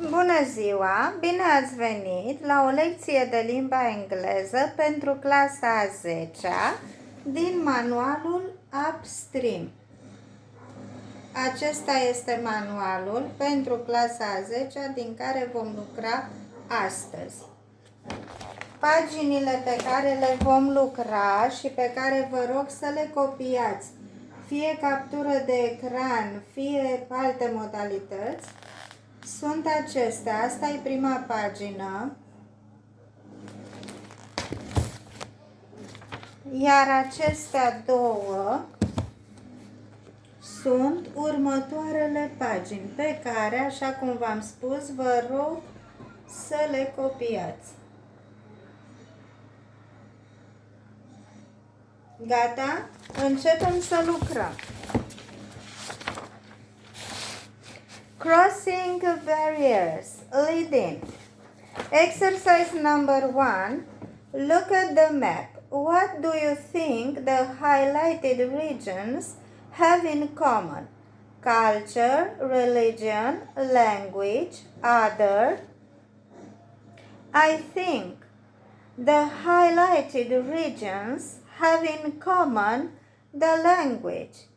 Bună ziua! Bine ați venit la o lecție de limba engleză pentru clasa a 10-a din manualul Upstream. Acesta este manualul pentru clasa a 10-a din care vom lucra astăzi. Paginile pe care le vom lucra și pe care vă rog să le copiați, fie captură de ecran, fie alte modalități, sunt acestea. Asta e prima pagină. Iar acestea două sunt următoarele pagini pe care, așa cum v-am spus, vă rog să le copiați. Gata? Începem să lucrăm. Crossing barriers. Leading. Exercise number 1. Look at the map. What do you think the highlighted regions have in common? Culture, religion, language, other. I think the highlighted regions have in common the language.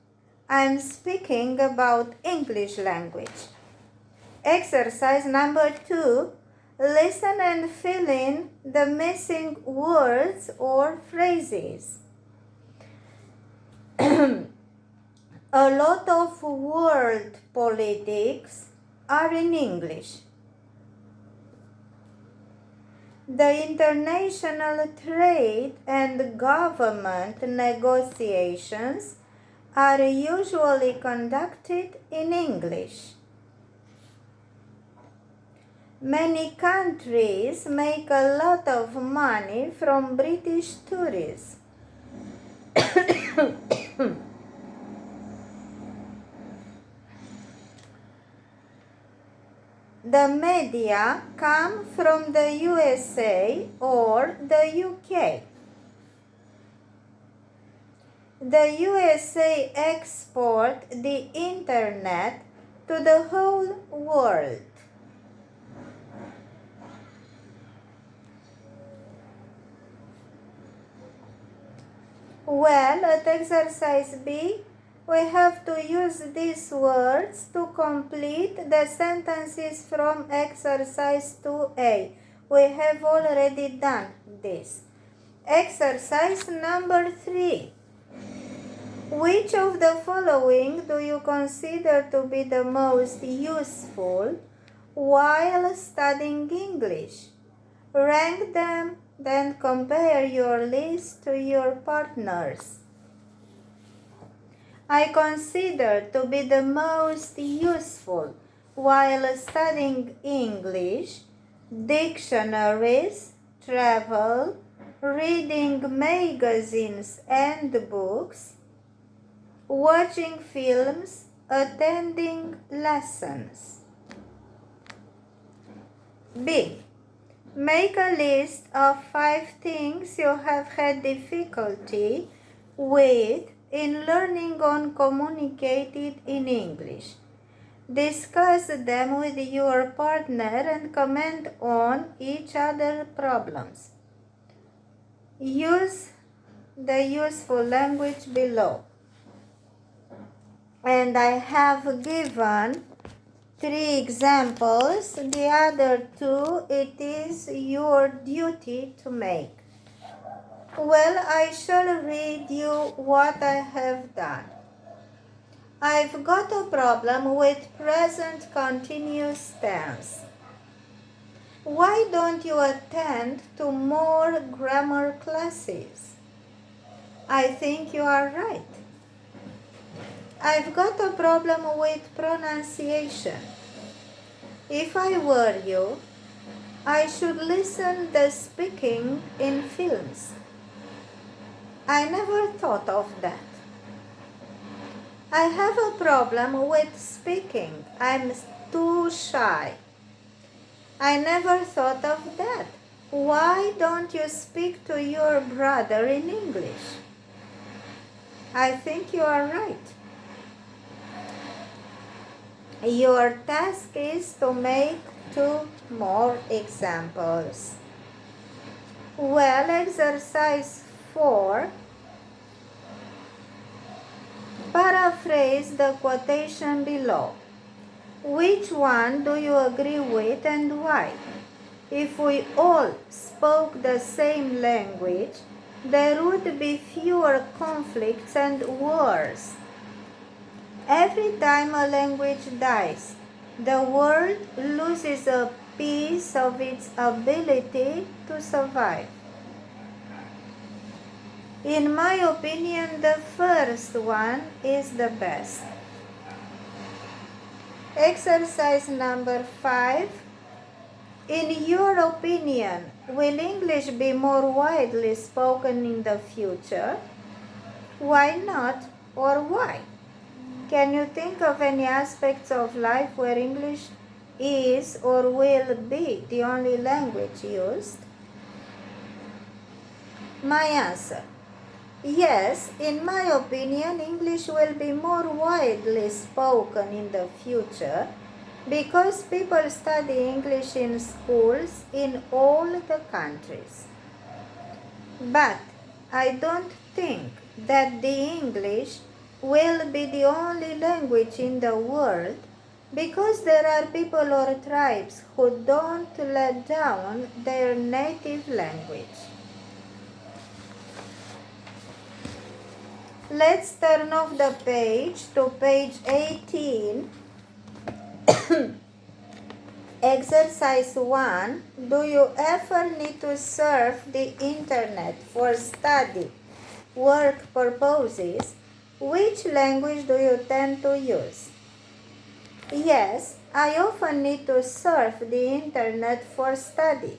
I'm speaking about English language. Exercise number 2. Listen and fill in the missing words or phrases. A lot of world politics are in English. The international trade and government negotiations are usually conducted in English. Many countries make a lot of money from British tourism. The media come from the USA or the UK. The USA export the internet to the whole world. Well, at exercise B, we have to use these words to complete the sentences from exercise 2A. We have already done this. Exercise number 3. Which of the following do you consider to be the most useful while studying English? Rank them, then compare your list to your partners. I consider to be the most useful while studying English dictionaries, travel, reading magazines and books, watching films, attending lessons. B. Make a list of 5 things you have had difficulty with in learning or communicating in English. Discuss them with your partner and comment on each other's problems. Use the useful language below. And I have given 3 examples. The other 2, it is your duty to make. Well, I shall read you what I have done. I've got a problem with present continuous tense. Why don't you attend to more grammar classes? I think you are right. I've got a problem with pronunciation. If I were you, I should listen the speaking in films. I never thought of that. I have a problem with speaking. I'm too shy. I never thought of that. Why don't you speak to your brother in English? I think you are right. Your task is to make 2 more examples. Well, exercise 4. Paraphrase the quotation below. Which one do you agree with and why? If we all spoke the same language, there would be fewer conflicts and wars. Every time a language dies, the world loses a piece of its ability to survive. In my opinion, the first one is the best. Exercise number 5. In your opinion, will English be more widely spoken in the future? Why not, or why? Can you think of any aspects of life where English is or will be the only language used? My answer: yes, in my opinion, English will be more widely spoken in the future because people study English in schools in all the countries. But I don't think that the English will be the only language in the world because there are people or tribes who don't let down their native language. Let's turn off the page to page 18. Exercise 1. Do you ever need to surf the internet for study, work purposes? Which language do you tend to use? Yes, I often need to surf the internet for study.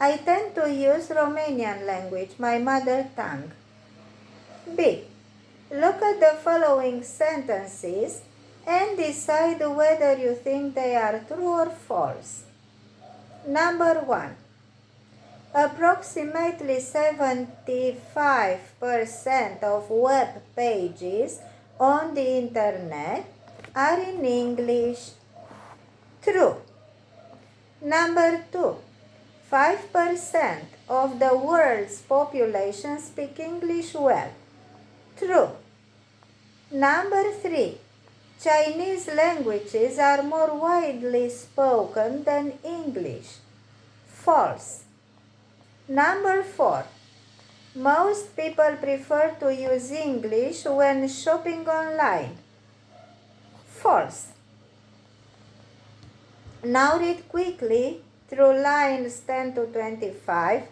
I tend to use Romanian language, my mother tongue. B. Look at the following sentences and decide whether you think they are true or false. Number 1. Approximately 75% of web pages on the internet are in English. True. Number 2. 5% of the world's population speak English well. True. Number 3. Chinese languages are more widely spoken than English. False. Number 4. Most people prefer to use English when shopping online. False. Now read quickly through lines 10 to 25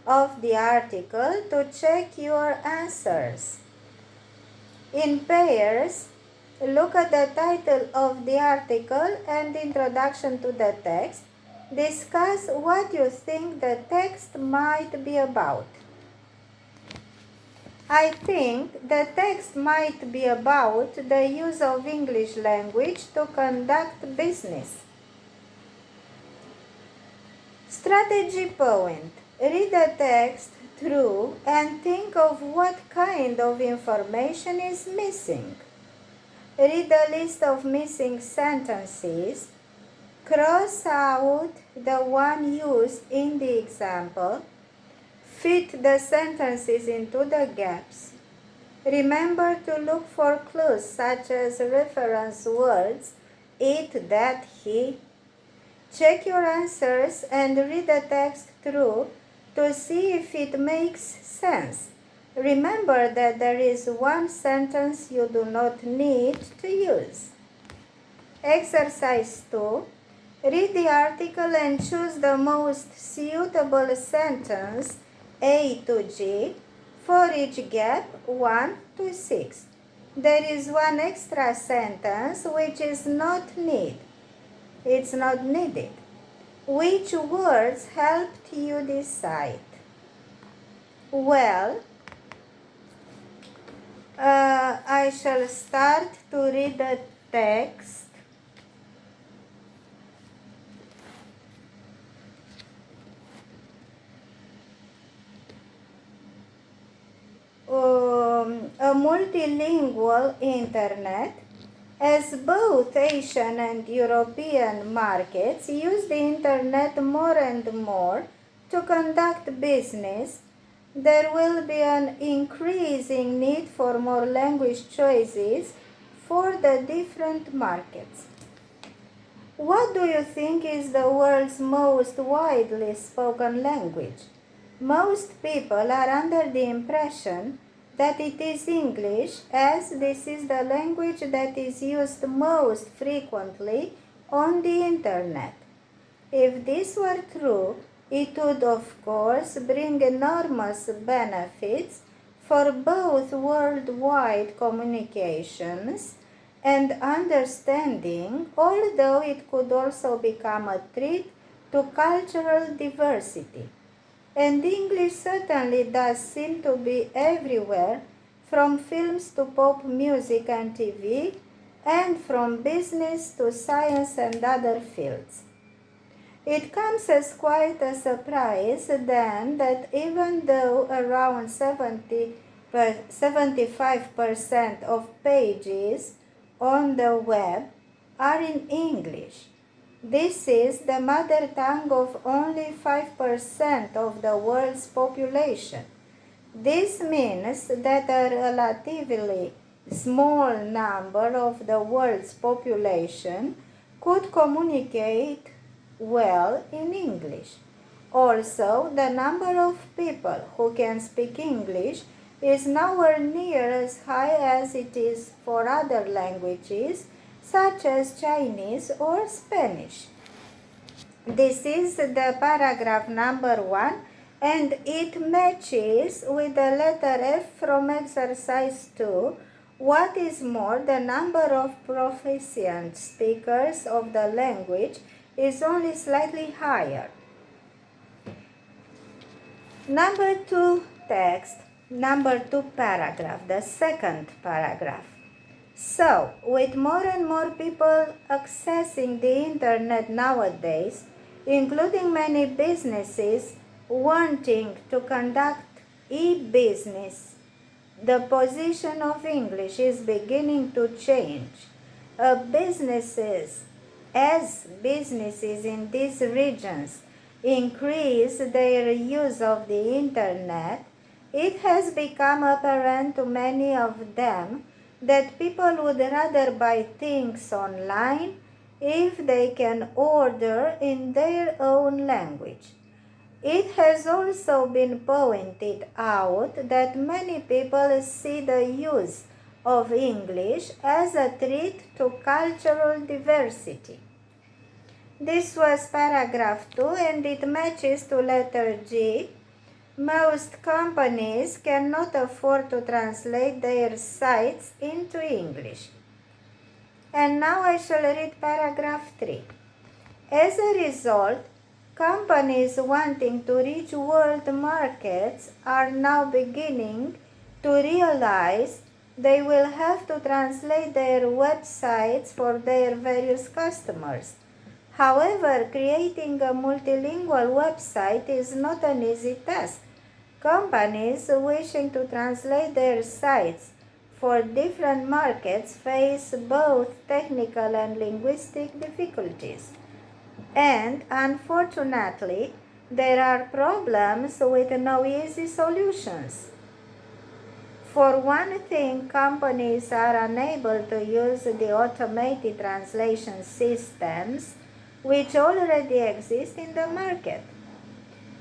of the article to check your answers. In pairs, look at the title of the article and introduction to the text. Discuss what you think the text might be about. I think the text might be about the use of English language to conduct business. Strategy point. Read the text through and think of what kind of information is missing. Read the list of missing sentences. Cross out the one used in the example. Fit the sentences into the gaps. Remember to look for clues such as reference words, it, that, he. Check your answers and read the text through to see if it makes sense. Remember that there is one sentence you do not need to use. Exercise 2. Read the article and choose the most suitable sentence A to G for each gap 1 to 6. There is one extra sentence which is not needed. It's not needed. Which words helped you decide? Well, I shall start to read the text. A multilingual internet As both Asian and European markets use the internet more and more to conduct business, there will be an increasing need for more language choices for the different markets. What do you think is the world's most widely spoken language? Most people are under the impression that it is English, as this is the language that is used most frequently on the internet. If this were true, it would of course bring enormous benefits for both worldwide communications and understanding, although it could also become a threat to cultural diversity. And English certainly does seem to be everywhere, from films to pop music and TV, and from business to science and other fields. It comes as quite a surprise then that even though around 75% of pages on the web are in English, this is the mother tongue of only 5% of the world's population. This means that a relatively small number of the world's population could communicate well in English. Also, the number of people who can speak English is nowhere near as high as it is for other languages, such as Chinese or Spanish. This is the paragraph number 1, and it matches with the letter F from exercise 2. What is more, the number of proficient speakers of the language is only slightly higher. Number 2 text, number 2 paragraph, the second paragraph. So, with more and more people accessing the internet nowadays, including many businesses wanting to conduct e-business, the position of English is beginning to change. As businesses in these regions increase their use of the internet, it has become apparent to many of them that people would rather buy things online if they can order in their own language. It has also been pointed out that many people see the use of English as a threat to cultural diversity. This was paragraph 2, and it matches to letter G. Most companies cannot afford to translate their sites into English. And now I shall read paragraph 3. As a result, companies wanting to reach world markets are now beginning to realize they will have to translate their websites for their various customers. However, creating a multilingual website is not an easy task. Companies wishing to translate their sites for different markets face both technical and linguistic difficulties. And unfortunately, there are problems with no easy solutions. For one thing, companies are unable to use the automated translation systems which already exist in the market.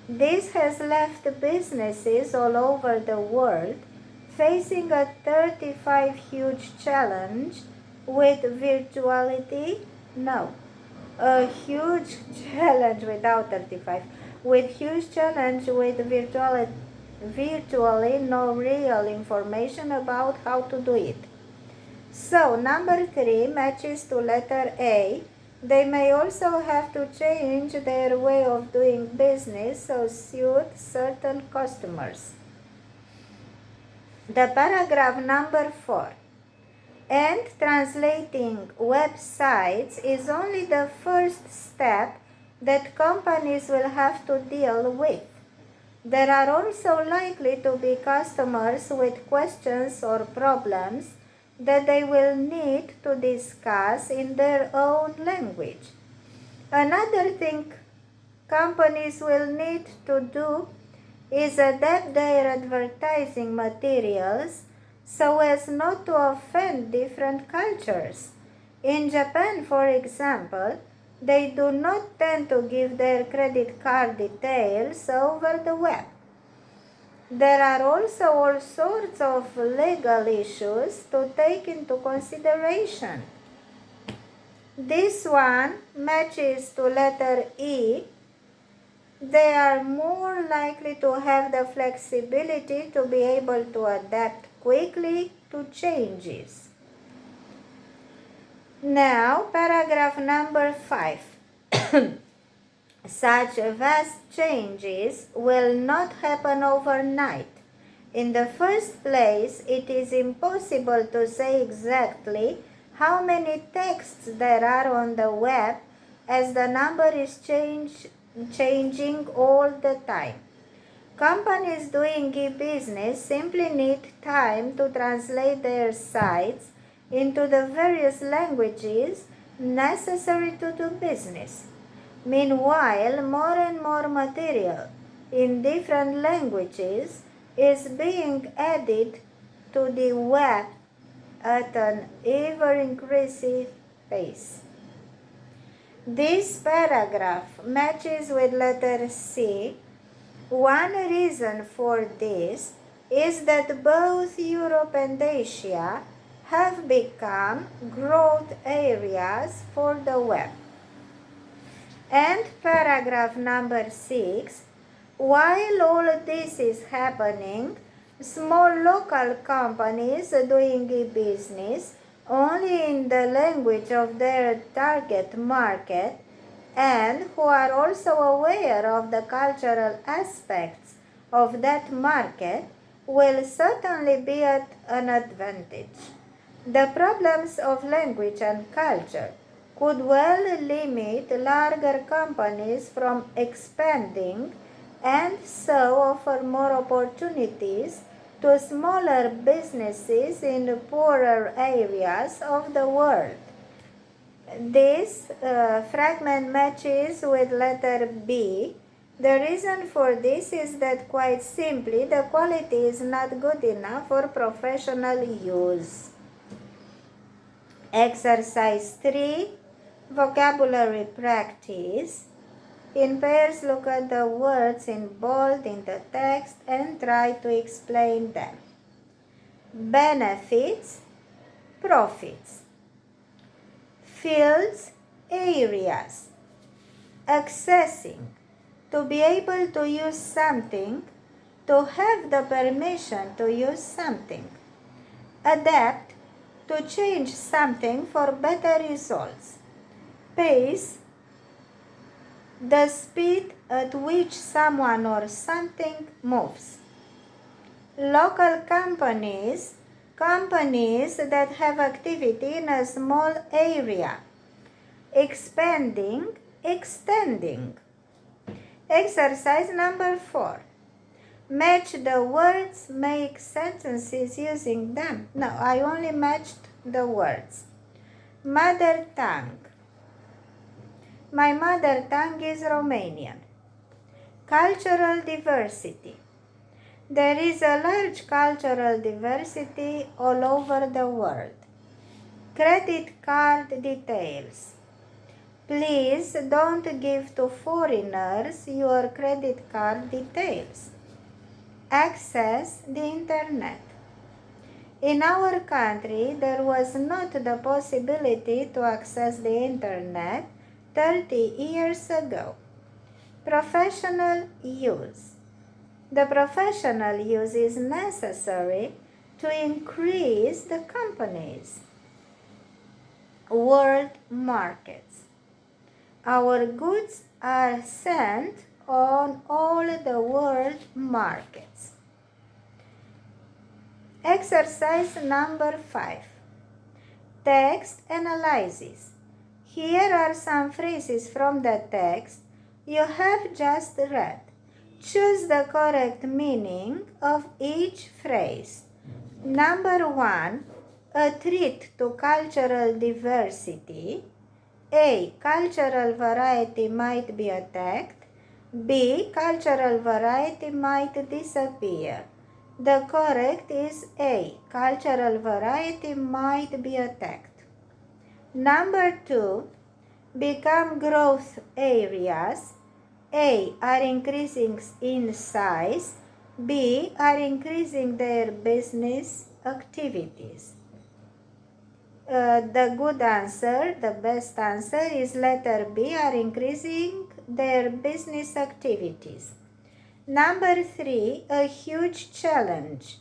This has left businesses all over the world facing a 35 huge challenge with a huge challenge without 35, with huge challenge with virtually no real information about how to do it. So, number 3 matches to letter A. They may also have to change their way of doing business to suit certain customers. The paragraph number 4. And translating websites is only the first step that companies will have to deal with. There are also likely to be customers with questions or problems that they will need to discuss in their own language. Another thing companies will need to do is adapt their advertising materials so as not to offend different cultures. In Japan, for example, they do not tend to give their credit card details over the web. There are also all sorts of legal issues to take into consideration. This one matches to letter E. They are more likely to have the flexibility to be able to adapt quickly to changes. Now, paragraph number 5. Such vast changes will not happen overnight. In the first place, it is impossible to say exactly how many texts there are on the web, as the number is changing all the time. Companies doing e-business simply need time to translate their sites into the various languages necessary to do business. Meanwhile, more and more material in different languages is being added to the web at an ever-increasing pace. This paragraph matches with letter C. One reason for this is that both Europe and Asia have become growth areas for the web. And paragraph number 6. While all this is happening, small local companies doing e-business only in the language of their target market and who are also aware of the cultural aspects of that market will certainly be at an advantage. The problems of language and culture could well limit larger companies from expanding and so offer more opportunities to smaller businesses in poorer areas of the world. This fragment matches with letter B. The reason for this is that quite simply the quality is not good enough for professional use. Exercise 3. Vocabulary practice. In pairs, look at the words in bold in the text and try to explain them. Benefits, profits. Fields, areas. Accessing, to be able to use something, to have the permission to use something. Adapt, to change something for better results. Pace, the speed at which someone or something moves. Local companies, companies that have activity in a small area. Expanding, extending. Exercise number 4. Match the words, make sentences using them. No, I only matched the words. Mother tongue. My mother tongue is Romanian. Cultural diversity. There is a large cultural diversity all over the world. Credit card details. Please don't give to foreigners your credit card details. Access the internet. In our country, there was not the possibility to access the internet 30 years ago. Professional use. The professional use is necessary to increase the companies. World markets. Our goods are sent on all the world markets. Exercise number 5. Text analysis. Here are some phrases from the text you have just read. Choose the correct meaning of each phrase. Number 1. a threat to cultural diversity. A. Cultural variety might be attacked. B. Cultural variety might disappear. The correct is A. Cultural variety might be attacked. Number 2. Become growth areas. A. Are increasing in size. B. Are increasing their business activities. The good answer, the best answer is letter B, are increasing their business activities. Number 3, a huge challenge.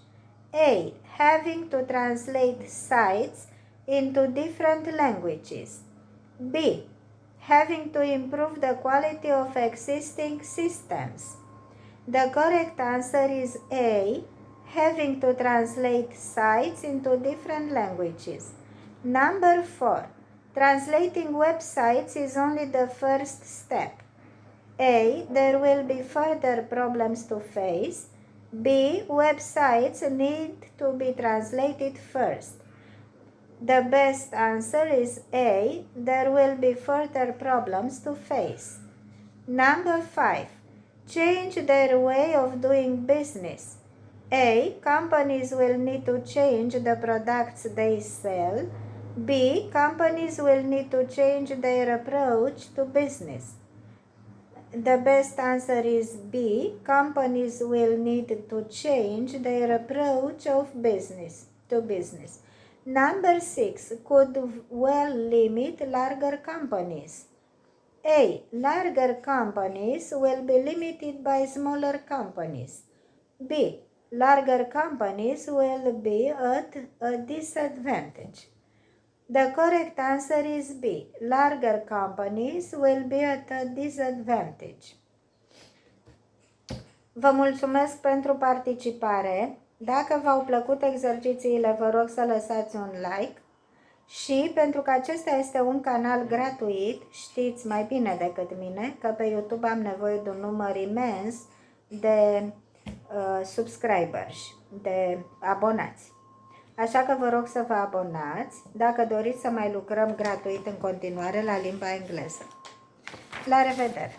A. Having to translate sites into different languages. B. Having to improve the quality of existing systems. The correct answer is A. Having to translate sites into different languages. Number 4. Translating websites is only the first step. A. There will be further problems to face. B. Websites need to be translated first. The best answer is A. There will be further problems to face. Number 5. Change their way of doing business. A. Companies will need to change the products they sell. B. Companies will need to change their approach to business. The best answer is B. Companies will need to change their approach of business to business. Number 6. Could well limit larger companies. A. Larger companies will be limited by smaller companies. B. Larger companies will be at a disadvantage. The correct answer is B. Larger companies will be at a disadvantage. Vă mulțumesc pentru participare. Dacă v-au plăcut exercițiile, vă rog să lăsați un like. Și pentru că acesta este un canal gratuit, știți mai bine decât mine că pe YouTube am nevoie de un număr imens de subscribers, de abonați. Așa că vă rog să vă abonați dacă doriți să mai lucrăm gratuit în continuare la limba engleză. La revedere!